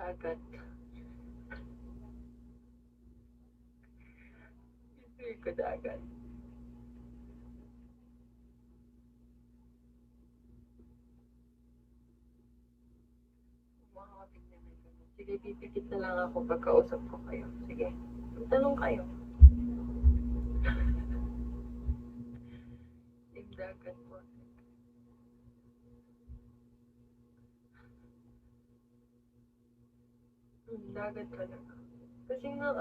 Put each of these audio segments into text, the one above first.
Dagat. Gusto ko dagat. Makakapit naman kami. Sige, pipikit na lang ako pagkausap ko kayo. Sige, tanong kayo. Yung dagat po. Dagat talaga. Kasi nga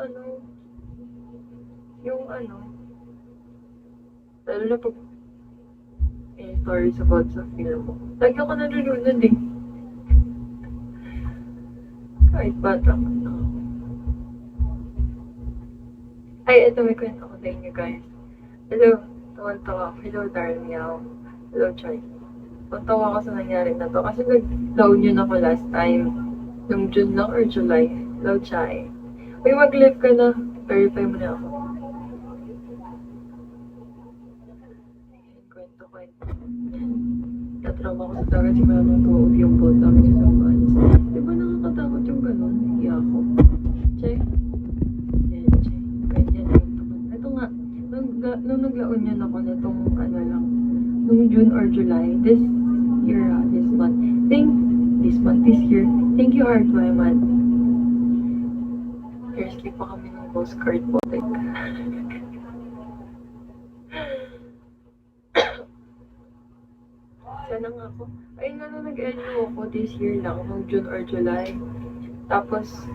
yung lalo na pag stories about sa film mo. Lagi ako nalulunod eh. Kahit bata ka na. Ay, ito may kwento ko sa inyo guys. Hello, tawan-tawa ako. Hello, Darmiao. Hello, Chai. Tawan-tawa ako sa nangyari na to. Kasi nag-loan yun ako last time. Nung June lang or July. Hello, Chai. Uy, mag-live ka na. Verify mo na ako. Kwento. Natrama ko sa dagat si Manong tuwag yung boat namin isang months. Di ba nakakatakot yung gano'n? Iya ako. Che? Yan, che. Ganyan, kwento ko. Ito nga, nung naglaon yun ako nitong lang, nung June or July, this year, this year, thank you, Heart Wyman. Seriously pa kami ng postcard po. Sana nga ako. Ayun nga nung nag-LU ako this year lang, nung June or July. Tapos,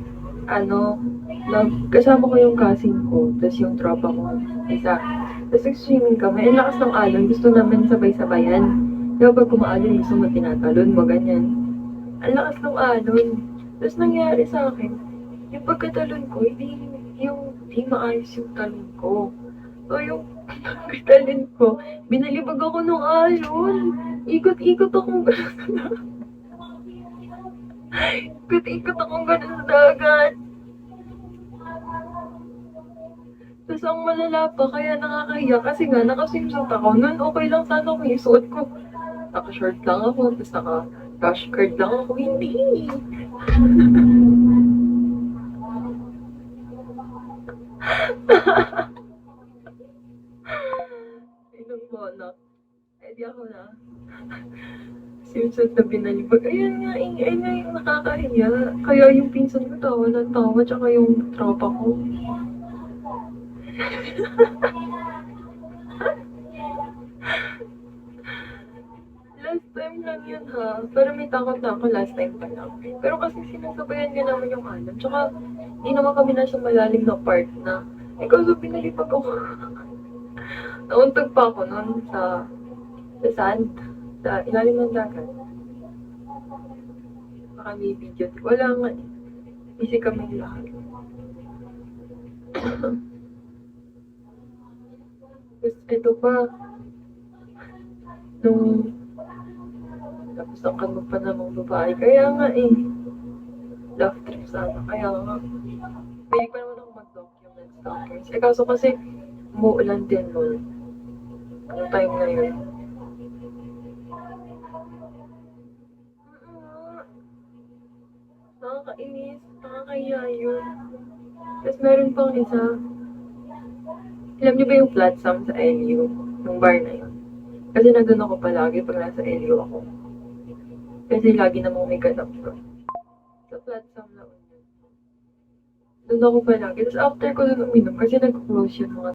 kasama ko yung cousin ko, tapos yung tropa ko, isa. Tapos nag-swimming kami, ang lakas ng alon, gusto namin sabay-sabayan. Di ba pag kumaalon, gusto mo tinatalon mo, ganyan. Ang lakas ng alon. Tapos nangyari sa akin, yung pagkatalon ko, hindi maayos yung talon ko. So yung pagkatalon ko, binalibag ako ng alon. Ikot-ikot akong gano'n. Ikot-ikot akong gano'n sa dagat. Tapos ang malala pa, kaya nakakahiya kasi nga nakaswimsuit ako. Noon okay lang sana kung yung suot ko. Naka-short lang ako, tapos naka-crash skirt lang ako. Hindi. Inong mo na. Eh di ako na. Swimsuit na binalibag. Ayun nga, ayun nga yung nakakahiya. Kaya yung pinsan ko tawa ng tawa, tsaka yung tropa ko. Last time lang yun ha. Pero may takot na ako last time pa lang. Pero kasi sinasabayan nga naman yung alon. Tsaka, hindi naman kami nasa malalim na part na. Ikaw so pinalipag ako. Nauntog pa ako nun sa sand. Sa ilalim ng dagat. Baka may video. Wala nga eh. Busy kami lahat. Tapos ito pa. Tapos ang kamo pa namang babae. Kaya nga eh. Love trip sana. Kaya nga. Pwede pa naman ako mag-document stalkers. Eh kaso kasi umuulan din nun. Anong time na yun? Nakakainis. Nakakahiya yun. Tapos meron pang isa. Alam niyo ba yung flat sum sa LU? Yung bar na yun. Kasi nandun ako palagi pag nasa LU ako. Kasi lagi namang may ganap ko. Sa flat sum na yun. Doon ako palagi. Tapos after ko doon uminom, kasi nag-close yun mga